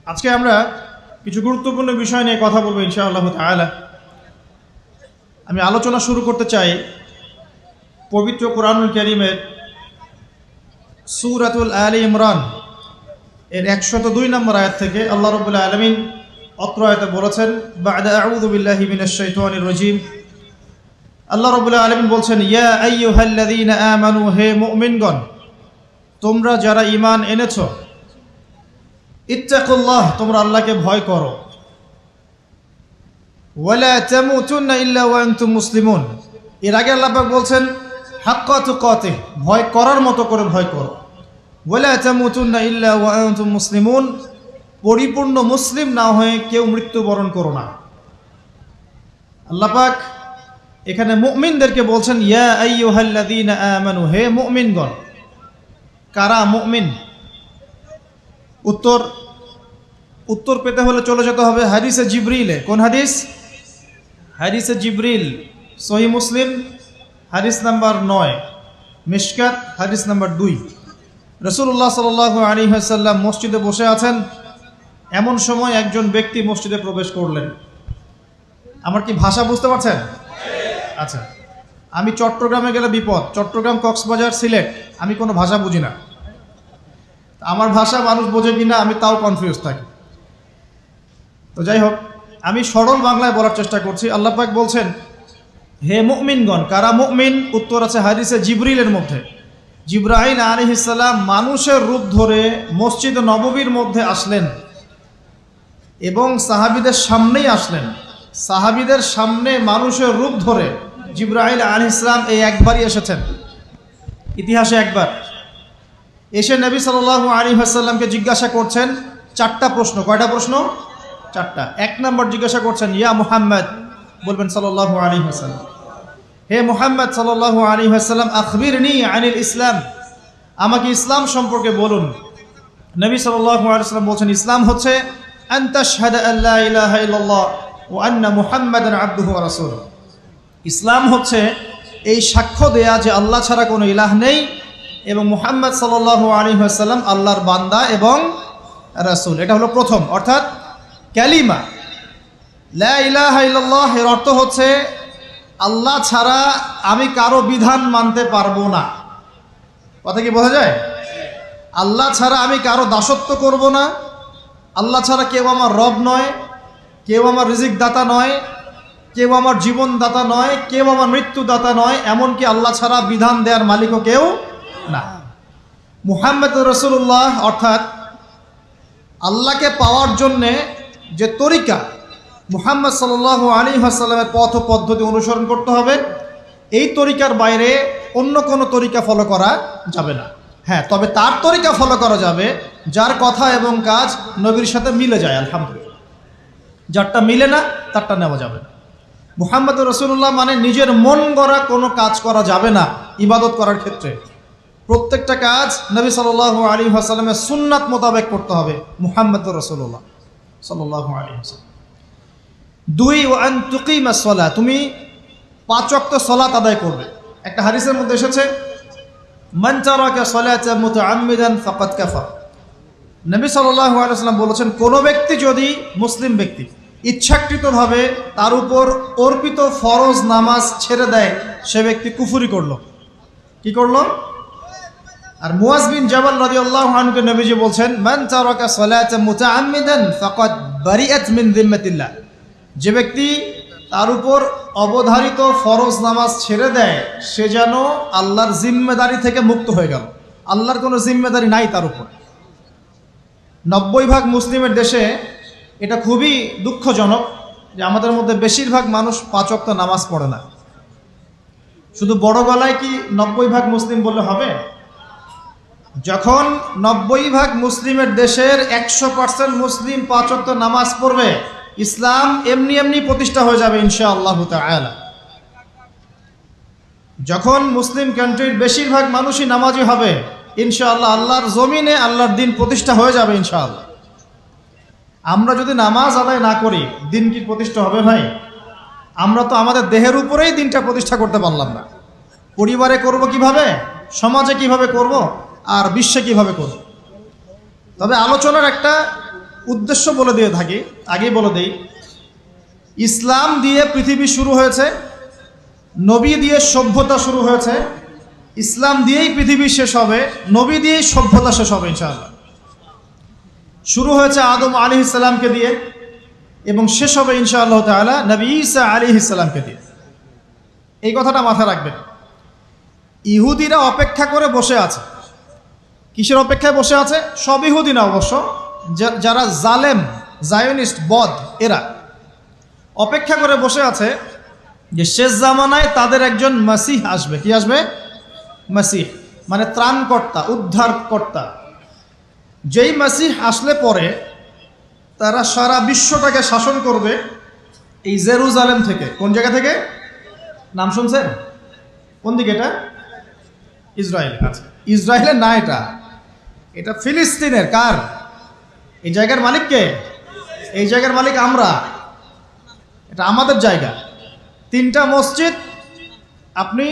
আজকে আমরা কিছু গুরুত্বপূর্ণ বিষয় নিয়ে কথা বলবো ইনশাআল্লাহ তাআলা। আমি আলোচনা শুরু করতে চাই পবিত্র কোরআনুল কারীমের সূরাতুল আলে ইমরান এর 102 নম্বর আয়াত থেকে। আল্লাহ রাব্বুল আলামিন অত্র আয়াতে বলেছেন, বা'দা আউযু বিল্লাহি মিনাশ শাইতানির রাজীম। আল্লাহ রাব্বুল আলামিন বলছেন, ইয়া আইয়ুহাল্লাযীনা আমানু, হে মুমিনগণ, তোমরা যারা ঈমান এনেছো, ইত্তাকুল্লাহ, তোমরা আল্লাহকে ভয় করো, ওয়ালা তামুতুন্না ইল্লা ওয়া আনতুম মুসলিমুন। এর আগে আল্লাহ পাক বলছেন হাক্কা তুকাতিহ, ভয় করার মতো করে ভয় করো, ওয়ালা তামুতুন্না ইল্লা ওয়া আনতুম মুসলিমুন, পরিপূর্ণ মুসলিম না হয়ে কেউ মৃত্যুবরণ করো না। আল্লাহ পাক এখানে মুমিনদেরকে বলছেন, ইয়া আইয়ুহাল্লাযীনা আমানু, হে মুমিনগণ। কারা মুমিন? উত্তর পেতে হলে চলে যেতে হবে হাদিসে জিবরিলে। কোন হাদিস? হাদিসে জিবরিল, সহিহ মুসলিম হাদিস নাম্বার 9, মিশকাত হাদিস নাম্বার 2। রাসূলুল্লাহ সাল্লাল্লাহু আলাইহি ওয়াসাল্লাম মসজিদে বসে আছেন। এমন সময় একজন ব্যক্তি মসজিদে প্রবেশ করলেন। আমার কি ভাষা বুঝতে পারছেন? আচ্ছা, আমি চট্টগ্রামে গেলে বিপদ। চট্টগ্রাম, কক্সবাজার, সিলেট, আমি কোনো ভাষা বুঝি না। আমার ভাষা মানুষ বোঝে কিনা আমি তাও কনফিউজ থাকি। তো যাই হোক, আমি সরল বাংলায় বলার চেষ্টা করছি। আল্লাহ পাক বলছেন, হে মুমিনগণ। কারা মুমিন? উত্তর আছে হাদিসে জিবরিলের মধ্যে। জিবরাইল আলাইহিস সালাম মানুষের রূপ ধরে মসজিদ নববীর মধ্যে আসলেন এবং সাহাবীদের সামনেই আসলেন। সাহাবীদের সামনে মানুষের রূপ ধরে জিবরাইল আলাইহিস সালাম এই একবারই এসেছেন, ইতিহাসে একবার। এসে নবী সাল্লাল্লাহু আলাইহি ওয়াসাল্লামকে জিজ্ঞাসা করছেন 4টা প্রশ্ন। কয়টা প্রশ্ন? 4টা। 1 নম্বর জিজ্ঞাসা করছেন, ইয়া মুহাম্মদ, বলবেন সাল্লাল্লাহু আলাইহি ওয়াসাল্লাম, হে মুহাম্মদ সাল্লাল্লাহু আলাইহি ওয়াসাল্লাম, আখবিরনি আনিল ইসলাম, আমাকে ইসলাম সম্পর্কে বলুন। নবী সাল্লাল্লাহু আলাইহি ওয়াসাল্লাম বলছেন, ইসলাম হচ্ছে আন তাশহাদা আল্লা ইলাহা ইল্লাল্লাহ ওয়া আন্না মুহাম্মাদান আবদুহু ওয়া রাসূলুহু। ইসলাম হচ্ছে এই সাক্ষ্য দেয়া যে আল্লাহ ছাড়া কোনো ইলাহ নেই এবং মুহাম্মদ সাল্লাল্লাহু আলাইহি ওয়াসাল্লাম আল্লাহর বান্দা এবং রাসূল। এটা হলো প্রথম, অর্থাৎ কালিমা লা ইলাহা ইল্লাল্লাহ। এর অর্থ হচ্ছে আল্লাহ ছাড়া আমি কারো বিধান মানতে পারবো না। কথা কি বোঝা যায়? আল্লাহ ছাড়া আমি কারো দাসত্ব করব না। আল্লাহ ছাড়া কেউ আমার রব নয়, কেউ আমার রিজিক দাতা নয়, কেউ আমার জীবন দাতা নয়, কেউ আমার মৃত্যু দাতা নয়, এমনকি আল্লাহ ছাড়া বিধান দেওয়ার মালিকও কেউ না। মুহাম্মদ রাসূলুল্লাহ, অর্থাৎ আল্লাহকে পাওয়ার জন্যে যে তরিকা, মুহাম্মদ সাল্লাল্লাহু আলাইহি ওয়াসাল্লামের পথ ও পদ্ধতি অনুসরণ করতে হবে। এই তরিকার বাইরে অন্য কোনো তরিকা ফলো করা যাবে না। হ্যাঁ, তবে তার তরিকা ফলো করা যাবে যার কথা এবং কাজ নবীর সাথে মিলে যায়, আলহামদুলিল্লাহ। যারটা মিলে না তারটা নেওয়া যাবে না। মুহাম্মদ রাসূলুল্লাহ মানে নিজের মন গড়া কোনো কাজ করা যাবে না। ইবাদত করার ক্ষেত্রে প্রত্যেকটা কাজ নবী সাল্লাল্লাহু আলাইহি ওয়াসাল্লামের সুন্নাত মোতাবেক করতে হবে। মুহাম্মদ রাসূলুল্লাহ সাল্লাল্লাহু আলাইহি ওয়াসাল্লাম। 2, ওয়া আন তুকিমাস সালাহ, তুমি 5 ওয়াক্ত সালাত আদায় করবে। একটা হাদিসের মধ্যে এসেছে, মান তারাকা সালাতা মুতাআম্মিদান ফাকাদ কাফার। নবী সাল্লাল্লাহু আলাইহি ওয়াসাল্লাম বলেছেন, কোনো ব্যক্তি যদি, মুসলিম ব্যক্তি, ইচ্ছাকৃতভাবে তার উপর অর্পিত ফরজ নামাজ ছেড়ে দেয়, সে ব্যক্তি কুফরি করলো। কি করলো? আর মুয়াজ বিন জাবাল রাদিয়াল্লাহু আনহুকে নবীজি বলছেন, মান তারাকা সালাতা মুতাআম্মিদান ফাকাদ বারিআত মিন যিম্মাতিল্লাহ। যে ব্যক্তি তার উপর অবধারিত ফরজ নামাজ ছেড়ে দেয়, সে যেন আল্লাহর জিম্মেদারি থেকে মুক্ত হয়ে গেল। আল্লাহর কোনো জিম্মেদারি নাই তার উপর। 90% মুসলিমের দেশে এটা খুবই দুঃখজনক যে আমাদের মধ্যে বেশিরভাগ মানুষ 5 ওয়াক্ত নামাজ পড়ে না। শুধু বড় গলায় কি 90% মুসলিম বললে হবে? যখন 90% মুসলিমের দেশের 100% মুসলিম 5 ওয়াক্ত নামাজ পড়বে, ইসলাম এমনি এমনি প্রতিষ্ঠা হয়ে যাবে ইনশাআল্লাহ তাআলা। যখন মুসলিম কান্ট্রির বেশিরভাগ মানুষই নামাজি হবে, ইনশাআল্লাহ আল্লাহর জমিনে আল্লাহর দিন প্রতিষ্ঠা হয়ে যাবে ইনশাআল্লাহ। আমরা যদি নামাজ আদায় না করি, দিন কি প্রতিষ্ঠা হবে ভাই? আমরা তো আমাদের দেহের উপরেই দিনটা প্রতিষ্ঠা করতে পারলাম না। পরিবারে করব কিভাবে, সমাজে কিভাবে করব, আর বিশ্বে কিভাবে করব? তবে আলোচনার একটা উদ্দেশ্য বলে দিয়ে থাকি, আগেই বলে দেই, ইসলাম দিয়ে পৃথিবী শুরু হয়েছে, নবী দিয়ে সভ্যতা শুরু হয়েছে, ইসলাম দিয়েই পৃথিবী শেষ হবে, নবী দিয়েই সভ্যতা শেষ হবে ইনশাআল্লাহ। শুরু হয়েছে আদম আলাইহিস সালামকে দিয়ে এবং শেষ হবে ইনশাআল্লাহ তাআলা নবী ঈসা আলাইহিস সালামকে দিয়ে। এই কথাটা মাথায় রাখবেন। ইহুদিরা অপেক্ষা করে বসে আছে। কিসের অপেক্ষায় বসে আছে? সব ইহুদি না অবশ্য, যারা জালেম, জায়নিস্ট, বদ, এরা অপেক্ষা করে বসে আছে যে শেষ জামানায় তাদের একজন মাসিহ আসবে। কি আসবে? মাসিহ মানে ত্রাণকর্তা, উদ্ধারকর্তা। যেই মাসিহ আসলে পরে তারা সারা বিশ্বটাকে শাসন করবে এই জেরুজালেম থেকে। কোন জায়গা থেকে? নাম শুনছেন? কোন দিকে এটা? ইসরায়েল। আচ্ছা, ইসরায়েলের না, এটা ফিলিস্তিনের। কার? এই জায়গার মালিক কে? এই জায়গার মালিক আমরা। এটা আমাদের জায়গা। 3টা মসজিদ আপনি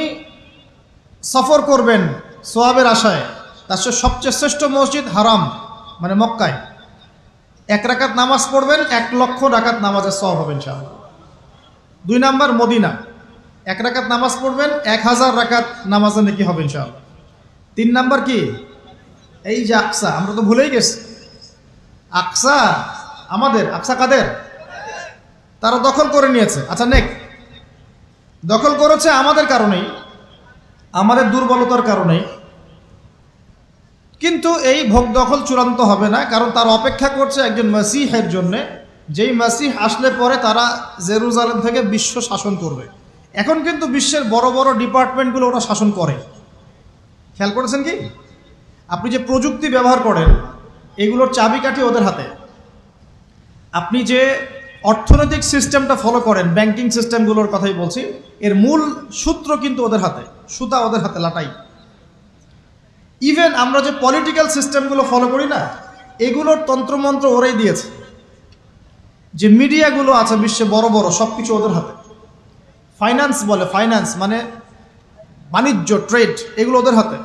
সফর করবেন সোয়াবের আশায়, তার সবচেয়ে শ্রেষ্ঠ মসজিদ হারাম মানে মক্কায়। 1 রাকাত নামাজ পড়বেন, 1 লক্ষ রাকাত নামাজের সওয়াব হবে ইনশাআল্লাহ। 2 নাম্বার মদিনা, 1 রাকাত নামাজ পড়বেন, 1000 রাকাত নামাজের নেকি হবে ইনশাআল্লাহ। 3 নাম্বার কি? এই যে আকসা, আমরা তো ভুলেই গেছি। আকসা আমাদের, আকসা কাদের? তারা দখল করে নিয়েছে। আচ্ছা, দখল করেছে আমাদের কারণেই, আমাদের দুর্বলতার কারণেই। কিন্তু এই ভোগ দখল চূড়ান্ত হবে না, কারণ তারা অপেক্ষা করছে একজন মাসিহের জন্যে, যেই মাসিহ আসলে পরে তারা জেরুজালেম থেকে বিশ্ব শাসন করবে। এখন কিন্তু বিশ্বের বড় বড় ডিপার্টমেন্টগুলো ওরা শাসন করে। খেয়াল করেছেন কি? আপনি যে প্রযুক্তি ব্যবহার করেন এগুলোর চাবিকাঠি ওদের হাতে। আপনি যে অর্থনৈতিক সিস্টেমটা ফলো করেন, ব্যাংকিং সিস্টেমগুলোর কথাই বলছি, এর মূল সূত্র কিন্তু ওদের হাতে, সুতা ওদের হাতে, লাটাই। ইভেন আমরা যে পলিটিক্যাল সিস্টেমগুলো ফলো করি না, এগুলোর তন্ত্রমন্ত্র ওরাই দিয়েছে। যে মিডিয়াগুলো আছে বিশ্বে বড় বড়, সব কিছু ওদের হাতে। ফাইন্যান্স বলে, ফাইন্যান্স মানে বাণিজ্য, ট্রেড, এগুলো ওদের হাতে।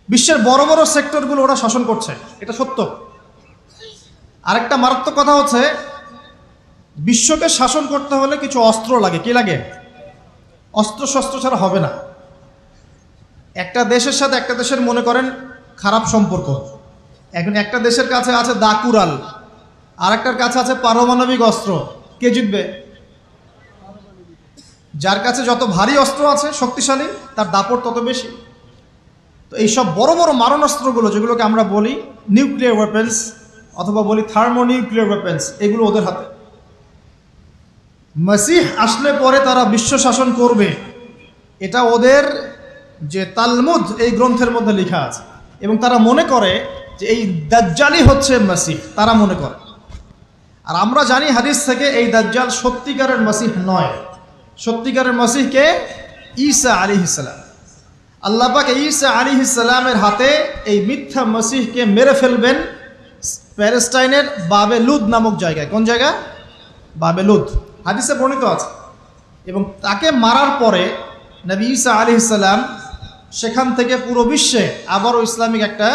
বিশ্বের বড় বড় সেক্টরগুলো ওরা শাসন করছে, এটা সত্য। আরেকটা মারাত্মক কথা হচ্ছে, বিশ্বকে শাসন করতে হলে কিছু অস্ত্র লাগে। কি লাগে? অস্ত্র শস্ত্র ছাড়া হবে না। একটা দেশের সাথে একটা দেশের মনে করেন খারাপ সম্পর্ক, এখন একটা দেশের কাছে আছে দাকুরাল, আর একটার কাছে আছে পারমাণবিক অস্ত্র। কে জিতবে? যার কাছে যত ভারী অস্ত্র আছে, শক্তিশালী, তার দাপট তত বেশি। তো এইসব বড় বড় মারণাস্ত্রগুলো, যেগুলোকে আমরা বলি নিউক্লিয়ার ওয়েপেন্স অথবা বলি থার্মোনিউক্লিয়ার ওয়েপেন্স, এগুলো ওদের হাতে। মাসিহ আসলে পরে তারা বিশ্ব শাসন করবে, এটা ওদের যে তালমুদ, এই গ্রন্থের মধ্যে লেখা আছে। এবং তারা মনে করে যে এই দাজ্জালই হচ্ছে মাসিহ, তারা মনে করে। আর আমরা জানি হাদিস থেকে এই দাজ্জাল সত্যিকারের মাসিহ নয়। সত্যিকারের মাসিহ কে? ঈসা আলাইহিস সালাম। আল্লাহ পাক ঈসা আলাইহিস সালামের হাতে এই মিথ্যা মাসিহকে মেরে ফেলবেন প্যালেস্টাইনের বাবেলুদ নামক জায়গায়। কোন জায়গা? বাবেলুদ, হাদিসে বর্ণিত আছে। এবং তাকে মারার পরে নবী ঈসা আলাইহিস সালাম সেখান থেকে পুরো বিশ্বে আবারও ইসলামিক একটা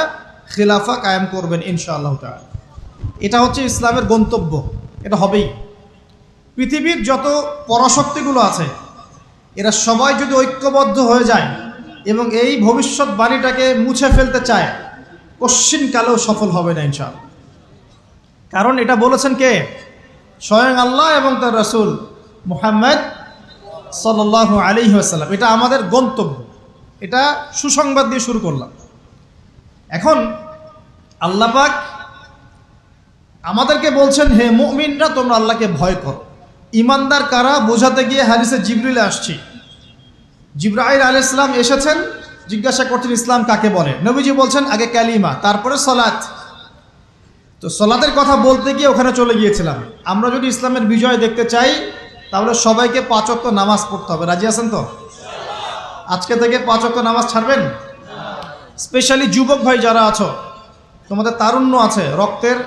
খিলাফা কায়েম করবেন ইনশাআল্লাহ তাআলা। এটা হচ্ছে ইসলামের গন্তব্য, এটা হবেই। পৃথিবীর যত পরাশক্তিগুলো আছে এরা সবাই যদি ঐক্যবদ্ধ হয়ে যায় এবং এই ভবিষ্যৎবাণীটাকে মুছে ফেলতে চায়, কশ্চিনকালেও সফল হবে না ইনশাআল্লাহ। কারণ এটা বলেছেন কে? স্বয়ং আল্লাহ এবং তার রাসূল মুহাম্মদ সাল্লাল্লাহু আলাইহি ওয়াসাল্লাম। এটা আমাদের গন্তব্য, এটা সুসংবাদ দিয়ে শুরু করলাম। এখন আল্লাহ পাক আমাদেরকে বলছেন, হে মুমিনরা, তোমরা আল্লাহকে ভয় করো। ইমানদার কারা বোঝাতে গিয়ে হাদিসে জিবরিল আসছি। জিবরাইল আলাইহিস সালাম এসেছেন, জিজ্ঞাসা করছেন ইসলাম কাকে বলে। নবীজি বলছেন আগে কালিমা, তারপরে সালাত। তো সালাতের কথা বলতে গিয়ে ওখানে চলে গিয়েছিলাম। আমরা যদি ইসলামের বিজয় দেখতে চাই তাহলে সবাইকে 5 ওয়াক্ত নামাজ পড়তে হবে। রাজি আছেন তো? আজকে থেকে 5 ওয়াক্ত নামাজ ছাড়বেন? স্পেশালি যুবক ভাই যারা আছো, তোমাদের তারুণ্য আছে, রক্তের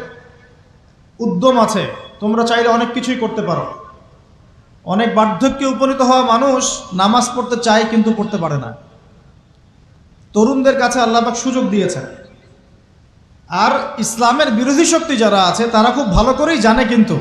উদ্যম আছে, তোমরা চাইলে অনেক কিছুই করতে পারো। অনেক বার্ধক্যে উপনীত হওয়া মানুষ নামাজ পড়তে চায় কিন্তু পড়তে পারে না। তরুণদের কাছে আল্লাহ পাক সুযোগ দিয়েছেন। আর ইসলামের বিরোধী শক্তি যারা আছে তারা খুব ভালো করেই জানে কিন্তু